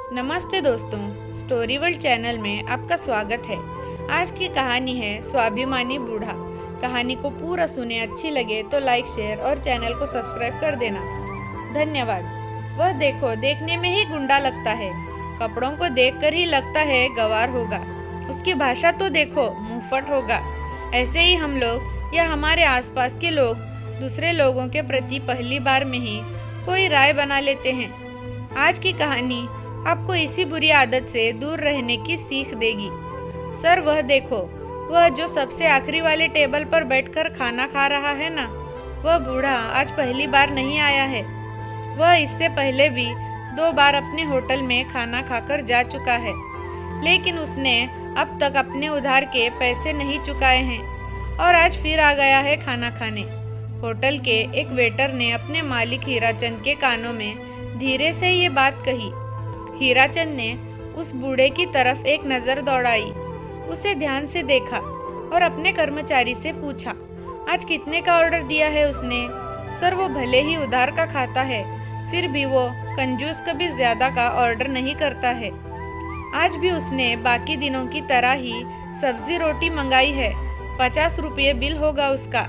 नमस्ते दोस्तों, story world channel में आपका स्वागत है। आज की कहानी है स्वाभिमानी बूढ़ा। कहानी को पूरा सुने, अच्छी लगे तो लाइक शेयर और चैनल को सब्सक्राइब कर देना। धन्यवाद। वह देखो, देखने में ही गुंडा लगता है, कपड़ों को देखकर ही लगता है गवार होगा। उसकी भाषा तो देखो, मुंहफट होगा। ऐसे ही हम लोग या हमारे आसपास के लोग दूसरे लोगों के प्रति पहली बार में ही कोई राय बना लेते हैं। आज की कहानी आपको इसी बुरी आदत से दूर रहने की सीख देगी। सर, वह देखो, वह जो सबसे आखिरी वाले टेबल पर बैठकर खाना खा रहा है ना, वह बूढ़ा आज पहली बार नहीं आया है। वह इससे पहले भी 2 बार अपने होटल में खाना खाकर जा चुका है, लेकिन उसने अब तक अपने उधार के पैसे नहीं चुकाए हैं और आज फिर आ गया है खाना खाने। होटल के एक वेटर ने अपने मालिक हीराचंद के कानों में धीरे से ये बात कही। हीराचंद ने उस बूढ़े की तरफ एक नज़र दौड़ाई, उसे ध्यान से देखा और अपने कर्मचारी से पूछा, आज कितने का ऑर्डर दिया है उसने? सर, वो भले ही उधार का खाता है, फिर भी वो कंजूस कभी ज़्यादा का ऑर्डर नहीं करता है। आज भी उसने बाकी दिनों की तरह ही सब्जी रोटी मंगाई है। 50 रुपये बिल होगा उसका।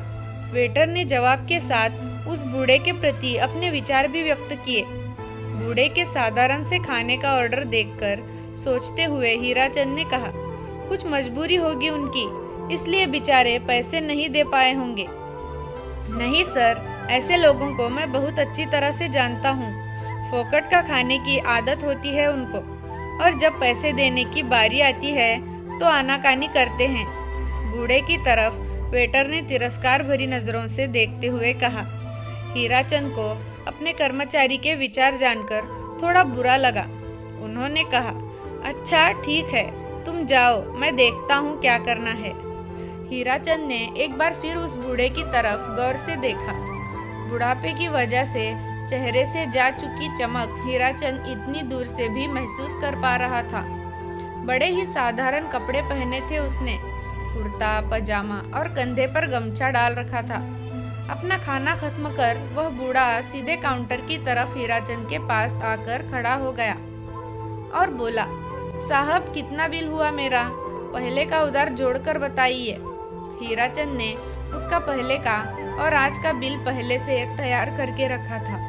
वेटर ने जवाब के साथ उस बूढ़े के प्रति अपने विचार भी व्यक्त किए। बूढ़े के साधारण से खाने का ऑर्डर देखकर सोचते हुए हीराचंद ने कहा, कुछ मजबूरी होगी उनकी, इसलिए बेचारे पैसे नहीं दे पाए होंगे। नहीं सर, ऐसे लोगों को मैं बहुत अच्छी तरह से जानता हूँ। फोकट का खाने की आदत होती है उनको, और जब पैसे देने की बारी आती है तो आनाकानी करते हैं। बूढ़े की तरफ वेटर ने तिरस्कार भरी नज़रों से देखते हुए कहा। हीराचंद को अपने कर्मचारी के विचार जानकर थोड़ा बुरा लगा। उन्होंने कहा, अच्छा ठीक है, तुम जाओ, मैं देखता हूँ क्या करना है। हीराचंद ने एक बार फिर उस बूढ़े की तरफ गौर से देखा। बुढ़ापे की वजह से चेहरे से जा चुकी चमक हीराचंद इतनी दूर से भी महसूस कर पा रहा था। बड़े ही साधारण कपड़े पहने थे उसने, कुर्ता पजामा और कंधे पर गमछा डाल रखा था। अपना खाना खत्म कर वह बूढ़ा सीधे काउंटर की तरफ हीराचंद के पास आकर खड़ा हो गया और बोला, साहब कितना बिल हुआ मेरा? पहले का उधार जोड़कर बताइए। हीराचंद ने उसका पहले का और आज का बिल पहले से तैयार करके रखा था।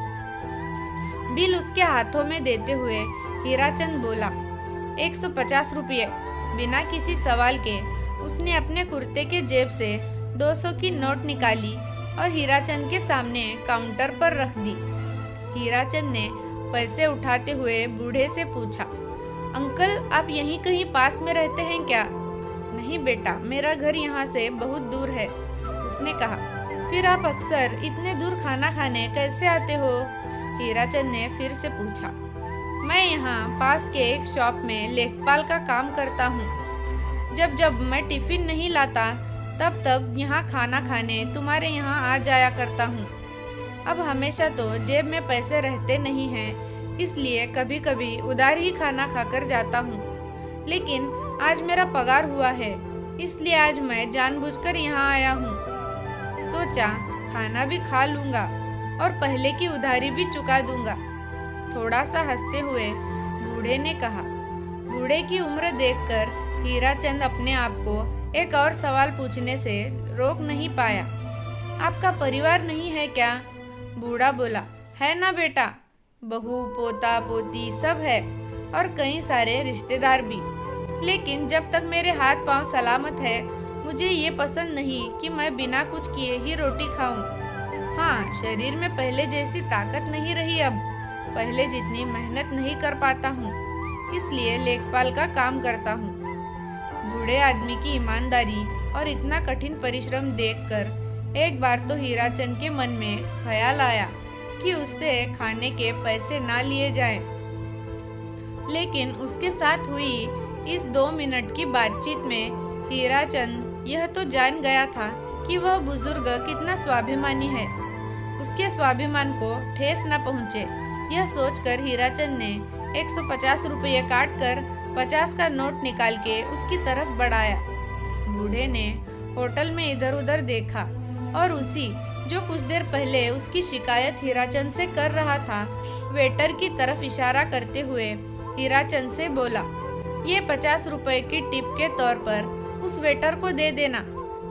बिल उसके हाथों में देते हुए हीराचंद बोला, 150 रुपये। बिना किसी सवाल के उसने अपने कुर्ते के जेब से 200 की नोट निकाली और हीराचंद के सामने काउंटर पर रख दी। हीराचंद ने पैसे उठाते हुए बूढ़े से पूछा, अंकल आप यहीं कहीं पास में रहते हैं क्या? नहीं बेटा, मेरा घर यहाँ से बहुत दूर है, उसने कहा। फिर आप अक्सर इतने दूर खाना खाने कैसे आते हो? हीराचंद ने फिर से पूछा। मैं यहाँ पास के एक शॉप में लेखपाल का काम करता हूँ। जब जब मैं टिफिन नहीं लाता तब तब यहाँ खाना खाने तुम्हारे यहाँ आ जाया करता हूँ। अब हमेशा तो जेब में पैसे रहते नहीं हैं, इसलिए कभी कभी उधार ही खाना खाकर जाता हूँ। लेकिन आज मेरा पगार हुआ है, इसलिए आज मैं जानबूझकर यहाँ आया हूँ। सोचा खाना भी खा लूँगा और पहले की उधारी भी चुका दूँगा। थोड़ा सा हंसते हुए बूढ़े ने कहा। बूढ़े की उम्र देखकर हीराचंद अपने आप को एक और सवाल पूछने से रोक नहीं पाया। आपका परिवार नहीं है क्या? बूढ़ा बोला, है ना बेटा, बहू पोता पोती सब है और कई सारे रिश्तेदार भी। लेकिन जब तक मेरे हाथ पांव सलामत है, मुझे ये पसंद नहीं कि मैं बिना कुछ किए ही रोटी खाऊं। हाँ, शरीर में पहले जैसी ताकत नहीं रही अब, पहले जितनी मेहनत नहीं कर पाता हूँ, इसलिए लेखपाल का काम करता हूँ। बूढ़े आदमी की ईमानदारी और इतना कठिन परिश्रम देखकर एक बार तो हीराचंद के मन में ख्याल आया कि उससे खाने के पैसे ना लिए जाएं। लेकिन उसके साथ हुई इस 2 मिनट की बातचीत में हीराचंद यह तो जान गया था कि वह बुजुर्ग कितना स्वाभिमानी है। उसके स्वाभिमान को ठेस न पहुँचे, यह सोचकर हीराचंद ने 150 रुपये काट कर 50 का नोट निकाल के उसकी तरफ बढ़ाया। बूढ़े ने होटल में इधर उधर देखा और उसी जो कुछ देर पहले उसकी शिकायत हीराचंद से कर रहा था, वेटर की तरफ इशारा करते हुए हीराचंद से बोला, ये 50 रुपए की टिप के तौर पर उस वेटर को दे देना,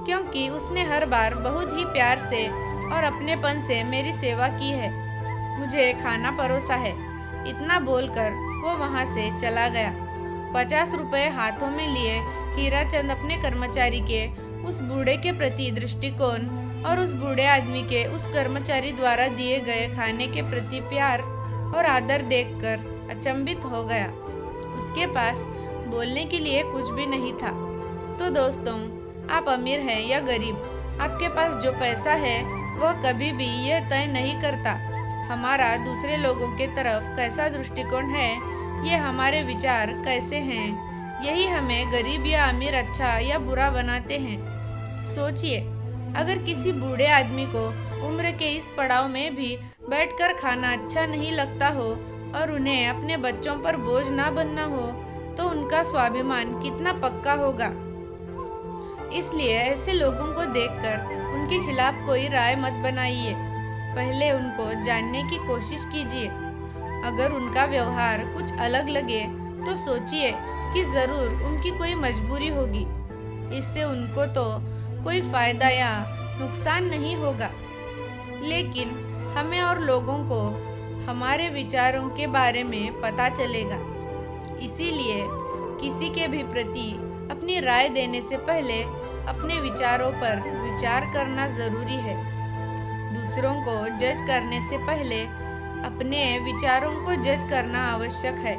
क्योंकि उसने हर बार बहुत ही प्यार से और अपनेपन से मेरी सेवा की है, मुझे खाना परोसा है। इतना बोलकर वो वहाँ से चला गया। 50 रुपए हाथों में लिए हीराचंद अपने कर्मचारी के उस बूढ़े के प्रति दृष्टिकोण और उस बूढ़े आदमी के उस कर्मचारी द्वारा दिए गए खाने के प्रति प्यार और आदर देखकर अचंभित हो गया। उसके पास बोलने के लिए कुछ भी नहीं था। तो दोस्तों, आप अमीर हैं या गरीब, आपके पास जो पैसा है वह कभी भी यह तय नहीं करता हमारा दूसरे लोगों के तरफ कैसा दृष्टिकोण है, ये हमारे विचार कैसे हैं, यही हमें गरीब या अमीर, अच्छा या बुरा बनाते हैं। सोचिए, अगर किसी बूढ़े आदमी को उम्र के इस पड़ाव में भी बैठकर खाना अच्छा नहीं लगता हो और उन्हें अपने बच्चों पर बोझ ना बनना हो, तो उनका स्वाभिमान कितना पक्का होगा। इसलिए ऐसे लोगों को देखकर उनके खिलाफ कोई राय मत बनाइए, पहले उनको जानने की कोशिश कीजिए। अगर उनका व्यवहार कुछ अलग लगे तो सोचिए कि ज़रूर उनकी कोई मजबूरी होगी, इससे उनको तो कोई फ़ायदा या नुकसान नहीं होगा, लेकिन हमें और लोगों को हमारे विचारों के बारे में पता चलेगा। इसीलिए किसी के भी प्रति अपनी राय देने से पहले अपने विचारों पर विचार करना ज़रूरी है। दूसरों को जज करने से पहले अपने विचारों को जज करना आवश्यक है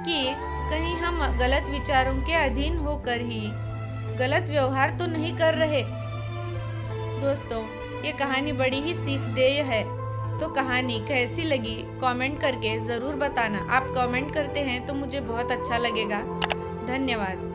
कि कहीं हम गलत विचारों के अधीन होकर ही गलत व्यवहार तो नहीं कर रहे। दोस्तों, ये कहानी बड़ी ही सीखदेय है। तो कहानी कैसी लगी कमेंट करके ज़रूर बताना। आप कमेंट करते हैं तो मुझे बहुत अच्छा लगेगा। धन्यवाद।